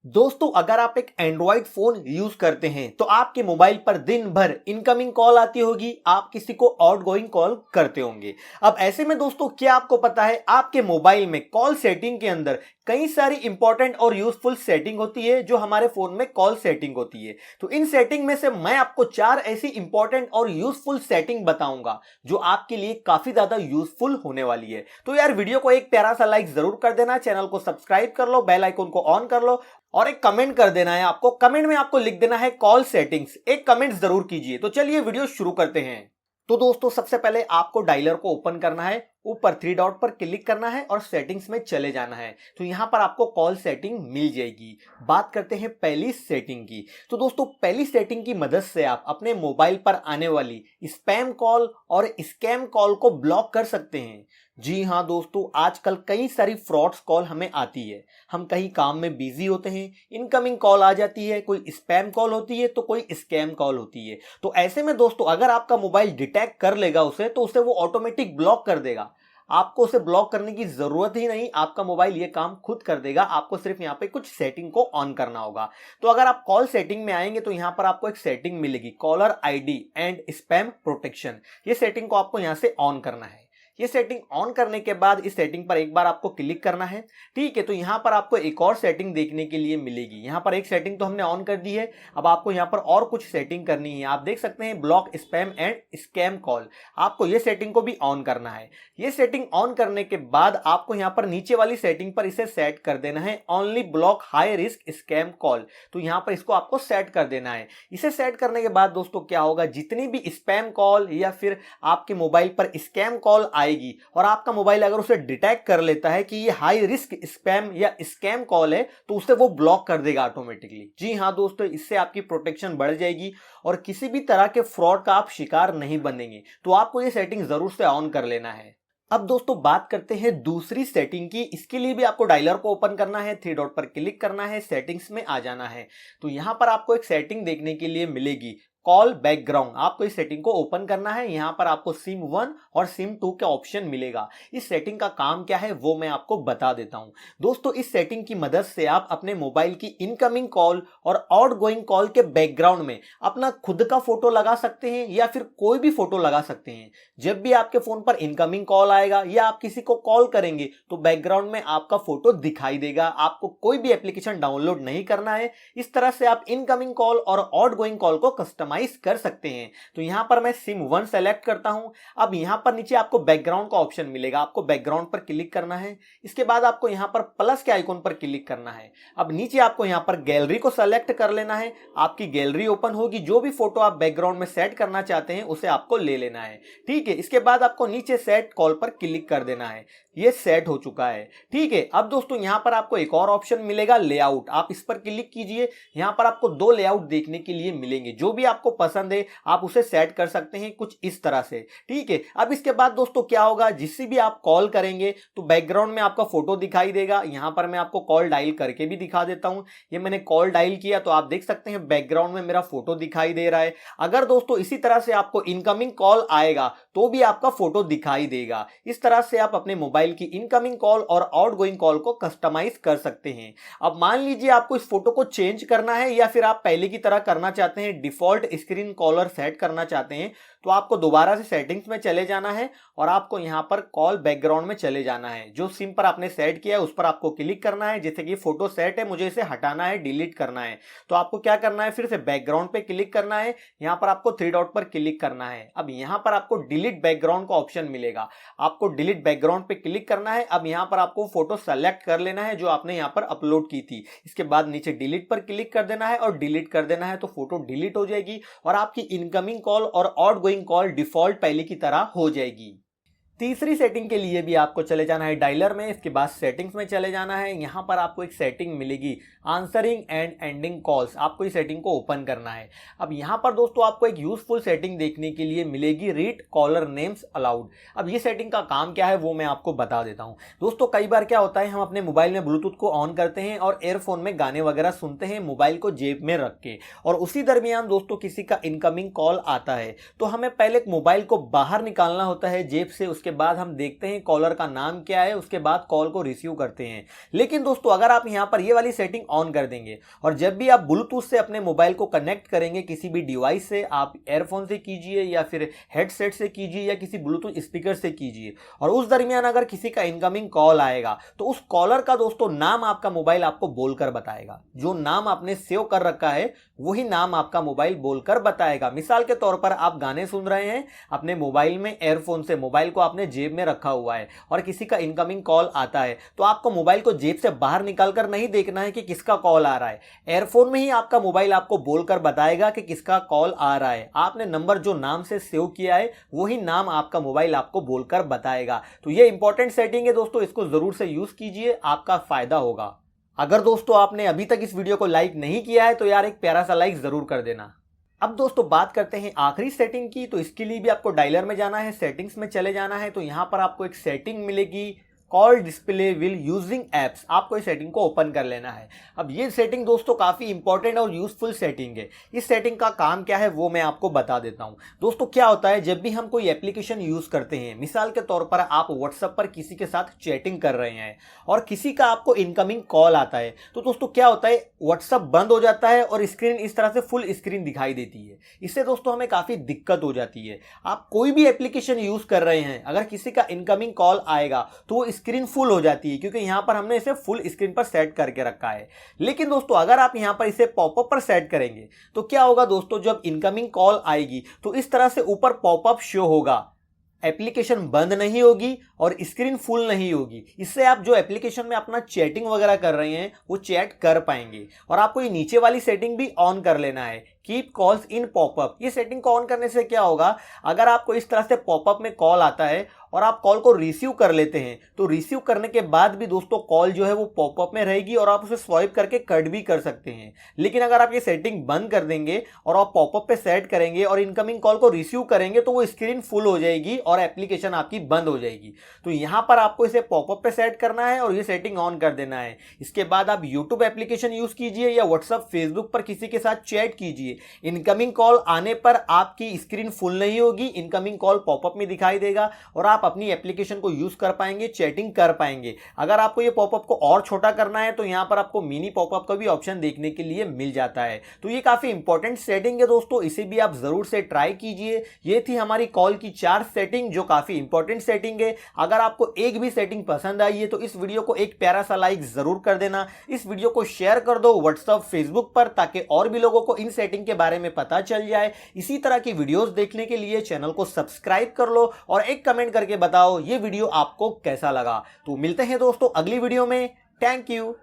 दोस्तों अगर आप एक एंड्रॉइड फोन यूज करते हैं तो आपके मोबाइल पर दिन भर इनकमिंग कॉल आती होगी, आप किसी को आउटगोइंग कॉल करते होंगे। अब ऐसे में दोस्तों क्या आपको पता है आपके मोबाइल में कॉल सेटिंग के अंदर कई सारी इंपॉर्टेंट और यूजफुल सेटिंग होती है जो हमारे फोन में कॉल सेटिंग होती है। तो इन सेटिंग में से मैं आपको 4 ऐसी इंपॉर्टेंट और यूजफुल सेटिंग बताऊंगा जो आपके लिए काफी ज्यादा यूजफुल होने वाली है। तो यार वीडियो को एक प्यारा सा लाइक जरूर कर देना, चैनल को सब्सक्राइब कर लो, बेल आइकन को ऑन कर लो और एक कमेंट कर देना है। आपको कमेंट में आपको लिख देना है कॉल सेटिंग्स, एक कमेंट जरूर कीजिए। तो चलिए वीडियो शुरू करते हैं। तो दोस्तों सबसे पहले आपको डायलर को ओपन करना है, ऊपर 3 डॉट पर क्लिक करना है और सेटिंग्स में चले जाना है। तो यहां पर आपको कॉल सेटिंग मिल जाएगी। बात करते हैं पहली सेटिंग की। तो दोस्तों पहली सेटिंग की मदद से आप अपने मोबाइल पर आने वाली स्पैम कॉल और स्कैम कॉल को ब्लॉक कर सकते हैं। जी हाँ दोस्तों, आजकल कई सारी फ्रॉड्स कॉल हमें आती है। हम कहीं काम में बिजी होते हैं, इनकमिंग कॉल आ जाती है, कोई स्पैम कॉल होती है तो कोई स्कैम कॉल होती है। तो ऐसे में दोस्तों अगर आपका मोबाइल डिटेक्ट कर लेगा उसे, तो उसे वो ऑटोमेटिक ब्लॉक कर देगा। आपको उसे ब्लॉक करने की जरूरत ही नहीं, आपका मोबाइल ये काम खुद कर देगा। आपको सिर्फ यहाँ पे कुछ सेटिंग को ऑन करना होगा। तो अगर आप कॉल सेटिंग में आएंगे तो यहाँ पर आपको एक सेटिंग मिलेगी, caller ID and spam protection. ये सेटिंग को आपको यहाँ से ऑन करना है। ये सेटिंग ऑन करने के बाद इस सेटिंग पर एक बार आपको क्लिक करना है। ठीक है, तो यहां पर आपको एक और सेटिंग देखने के लिए मिलेगी। यहां पर एक सेटिंग तो हमने ऑन कर दी है, अब आपको यहां पर और कुछ सेटिंग करनी है। आप देख सकते हैं block spam and scam call, आपको ये सेटिंग को भी ऑन करना है। ये सेटिंग ऑन करने के बाद आपको यहां पर नीचे वाली सेटिंग पर इसे सेट कर देना है, only block high risk scam call. तो यहां पर इसको आपको सेट कर देना है। इसे सेट करने के बाद दोस्तों क्या होगा, जितनी भी स्पैम कॉल या फिर आपके मोबाइल पर स्कैम कॉल आएगी और आपका मोबाइल अगर उसे डिटेक्ट कर लेता है कि ये हाई रिस्क स्पैम या स्कैम कॉल है, तो उसे वो ब्लॉक कर देगा ऑटोमेटिकली। जी हां दोस्तों, इससे आपकी प्रोटेक्शन बढ़ जाएगी और किसी भी तरह के फ्रॉड का आप शिकार नहीं बनेंगे। तो आपको ये सेटिंग जरूर से ऑन कर लेना है। अब दोस्तों बात करते हैं दूसरी सेटिंग की। इसके लिए भी आपको डायलर को ओपन करना है, 3 डॉट पर क्लिक करना है, सेटिंग्स में आ जाना है। तो यहां पर आपको एक सेटिंग देखने के लिए मिलेगी, कॉल बैकग्राउंड। आपको इस सेटिंग को ओपन करना है। यहां पर आपको सिम 1 और सिम 2 का ऑप्शन मिलेगा। इस सेटिंग का काम क्या है वो मैं आपको बता देता हूं। दोस्तों इस सेटिंग की मदद से आप अपने मोबाइल की इनकमिंग कॉल और आउटगोइंग कॉल के बैकग्राउंड में अपना खुद का फोटो लगा सकते हैं या फिर कोई भी फोटो लगा सकते हैं। जब भी आपके फोन पर इनकमिंग कॉल आएगा या आप किसी को कॉल करेंगे तो बैकग्राउंड में आपका फोटो दिखाई देगा। आपको कोई भी एप्लीकेशन डाउनलोड नहीं करना है। इस तरह से आप इनकमिंग कॉल और आउटगोइंग कॉल को कस्टमाइज कर सकते हैं। तो यहां पर मैं सिम 1 सेलेक्ट करता हूं। अब यहां पर नीचे आपको बैकग्राउंड का ऑप्शन मिलेगा, आपको बैकग्राउंड पर क्लिक करना है। इसके बाद आपको यहां पर प्लस के आइकॉन पर क्लिक करना है। अब नीचे आपको यहां पर गैलरी को सेलेक्ट कर लेना है। आपकी गैलरी ओपन होगी, जो भी फोटो आप बैकग्राउंड में सेट करना चाहते हैं उसे आपको ले लेना है। ठीक है, इसके बाद आपको नीचे सेट कॉल पर क्लिक कर देना है। ये सेट हो चुका है। ठीक है, अब दोस्तों यहां पर आपको एक और ऑप्शन मिलेगा, लेआउट। आप इस पर क्लिक कीजिए। यहां पर आपको 2 लेआउट देखने के लिए मिलेंगे, जो भी आपको पसंद है आप उसे सेट कर सकते हैं कुछ इस तरह से। ठीक है, अब इसके बाद दोस्तों क्या होगा, जिससे भी आप कॉल करेंगे तो बैकग्राउंड में आपका फोटो दिखाई देगा। यहां पर मैं आपको कॉल डायल करके भी दिखा देता हूं। ये मैंने कॉल डायल किया तो आप देख सकते हैं बैकग्राउंड में मेरा फोटो दिखाई दे रहा है। अगर दोस्तों इसी तरह से आपको इनकमिंग कॉल आएगा तो भी आपका फोटो दिखाई देगा। इस तरह से आप अपने मोबाइल की इनकमिंग कॉल और आउटगोइंग कॉल को कस्टमाइज कर सकते हैं। अब मान लीजिए आपको इस फोटो को चेंज करना है या फिर आप पहले की तरह करना चाहते हैं, डिफॉल्ट स्क्रीन कॉलर सेट करना चाहते हैं, तो आपको दोबारा से सेटिंग्स में चले जाना है और आपको यहां पर कॉल बैकग्राउंड में चले जाना है। जो सिम पर आपने सेट किया है उस पर आपको क्लिक करना है। जैसे कि फोटो सेट है, मुझे इसे हटाना है, डिलीट करना है, तो आपको क्या करना है, फिर से बैकग्राउंड पे क्लिक करना है। यहां पर आपको 3 डॉट पर क्लिक करना है। अब यहां पर आपको डिलीट बैकग्राउंड का ऑप्शन मिलेगा, आपको डिलीट बैकग्राउंड पे क्लिक करना है। अब यहां पर आपको फोटो सेलेक्ट कर लेना है जो आपने यहां पर अपलोड की थी। इसके बाद नीचे डिलीट पर क्लिक कर देना है और डिलीट कर देना है, तो फोटो डिलीट हो जाएगी और आपकी इनकमिंग कॉल और आउटगोइंग कॉल डिफॉल्ट पहले की तरह हो जाएगी। तीसरी सेटिंग के लिए भी आपको चले जाना है डायलर में, इसके बाद सेटिंग्स में चले जाना है। यहां पर आपको एक सेटिंग मिलेगी, आंसरिंग एंड एंडिंग कॉल्स। आपको इस सेटिंग को ओपन करना है। अब यहां पर दोस्तों आपको एक यूजफुल सेटिंग देखने के लिए मिलेगी, रीड कॉलर नेम्स अलाउड। अब ये सेटिंग का काम क्या है वो मैं आपको बता देता हूं। दोस्तों कई बार क्या होता है, हम अपने मोबाइल में ब्लूटूथ को ऑन करते हैं और एयरफोन में गाने वगैरह सुनते हैं मोबाइल को जेब में रख के, और उसी दरमियान दोस्तों किसी का इनकमिंग कॉल आता है तो हमें पहले मोबाइल को बाहर निकालना होता है जेब से। उसके बाद हम देखते हैं कॉलर का नाम क्या है, उसके बाद कॉल को रिसीव करते हैं। लेकिन दोस्तों अगर आप यहां पर ये वाली सेटिंग ऑन कर देंगे। और जब भी आप ब्लूटूथ से अपने मोबाइल को कनेक्ट करेंगे किसी भी डिवाइस से, आप एयरफोन से कीजिए या फिर हेडसेट से कीजिए या किसी ब्लूटूथ स्पीकर से कीजिए, और उस दरमियान अगर किसी का इनकमिंग कॉल आएगा तो उस कॉलर का दोस्तों नाम आपका मोबाइल आपको बोलकर बताएगा। जो नाम आपने सेव कर रखा है वही नाम आपका मोबाइल बोलकर बताएगा। मिसाल के तौर पर आप गाने सुन रहे हैं अपने मोबाइल में एयरफोन से, मोबाइल को आपने जेब में रखा हुआ है और किसी का इनकमिंग कॉल आता है, तो आपको मोबाइल को जेब से बाहर निकालकर नहीं देखना है कि किसका कॉल आ रहा है। एयरफोन में ही आपका मोबाइल आपको बोलकर बताएगा कि किसका कॉल आ रहा है। आपने नंबर जो नाम से सेव किया है वही नाम आपका मोबाइल आपको बोलकर बताएगा। तो ये इंपॉर्टेंट सेटिंग है दोस्तों, इसको जरूर से यूज कीजिए, आपका फायदा होगा। अगर दोस्तों आपने अभी तक इस वीडियो को लाइक नहीं किया है तो यार एक प्यारा सा लाइक जरूर कर देना। अब दोस्तों बात करते हैं आखिरी सेटिंग की। तो इसके लिए भी आपको डायलर में जाना है, सेटिंग्स में चले जाना है। तो यहां पर आपको एक सेटिंग मिलेगी, call display will using apps. आपको इस सेटिंग को ओपन कर लेना है। अब ये सेटिंग दोस्तों काफी इंपॉर्टेंट और यूजफुल सेटिंग है। इस सेटिंग का काम क्या है वो मैं आपको बता देता हूं। दोस्तों क्या होता है, जब भी हम कोई एप्लीकेशन यूज करते हैं, मिसाल के तौर पर आप व्हाट्सएप पर किसी के साथ चैटिंग कर रहे हैं और किसी का आपको इनकमिंग कॉल आता है, तो दोस्तों क्या होता है, व्हाट्सएप बंद हो जाता है और स्क्रीन इस तरह से फुल स्क्रीन दिखाई देती है। इससे दोस्तों हमें काफी दिक्कत हो जाती है। आप कोई भी एप्लीकेशन यूज कर रहे हैं, अगर किसी का इनकमिंग कॉल आएगा तो वो स्क्रीन फुल हो जाती है, क्योंकि यहां पर हमने इसे फुल स्क्रीन पर सेट करके रखा है। लेकिन दोस्तों अगर आप यहां पर इसे पॉपअप पर सेट करेंगे तो क्या होगा दोस्तों, जब इनकमिंग कॉल आएगी तो इस तरह से ऊपर पॉपअप शो होगा, एप्लीकेशन बंद नहीं होगी और स्क्रीन फुल नहीं होगी। इससे आप जो एप्लीकेशन में अपना चैटिंग वगैरह कर रहे हैं वो चैट कर पाएंगे। और आपको ये नीचे वाली सेटिंग भी ऑन कर लेना है, कीप कॉल्स इन पॉपअप। ये सेटिंग को ऑन करने से क्या होगा, अगर आपको इस तरह से पॉपअप में कॉल आता है और आप कॉल को रिसीव कर लेते हैं तो रिसीव करने के बाद भी दोस्तों कॉल जो है वो पॉपअप में रहेगी और आप उसे स्वाइप करके कट भी कर सकते हैं। लेकिन अगर आप ये सेटिंग बंद कर देंगे और आप पॉपअप पे सेट करेंगे और इनकमिंग कॉल को रिसीव करेंगे तो वो स्क्रीन फुल हो जाएगी और एप्लीकेशन आपकी बंद हो जाएगी। तो यहां पर आपको इसे पॉपअप पे सेट करना है और ये सेटिंग ऑन कर देना है। इसके बाद आप यूट्यूब एप्लीकेशन यूज कीजिए या व्हाट्सएप फेसबुक पर किसी के साथ चैट कीजिए। इनकमिंग कॉल आने पर आपकी स्क्रीन फुल नहीं होगी, इनकमिंग कॉल पॉपअप में दिखाई देगा और आप अपनी एप्लीकेशन को यूज कर पाएंगे, चैटिंग कर पाएंगे। अगर आपको ये पॉपअप को और छोटा करना है तो यहां पर आपको मिनी पॉपअप का भी ऑप्शन देखने के लिए मिल जाता है। तो ये काफी इंपॉर्टेंट सेटिंग है दोस्तों, इसे भी आप जरूर से ट्राई कीजिए। ये थी हमारी कॉल की 4 सेटिंग जो काफी इंपॉर्टेंट सेटिंग है। अगर आपको एक भी सेटिंग पसंद आई है तो इस वीडियो को एक प्यारा सा लाइक जरूर कर देना। इस वीडियो को शेयर कर दो व्हाट्सएप फेसबुक पर, ताकि और भी लोगों को इन सेटिंग के बारे में पता चल जाए। इसी तरह की वीडियोस देखने के लिए चैनल को सब्सक्राइब कर लो और एक कमेंट करके बताओ ये वीडियो आपको कैसा लगा। तो मिलते हैं दोस्तों अगली वीडियो में। Thank you.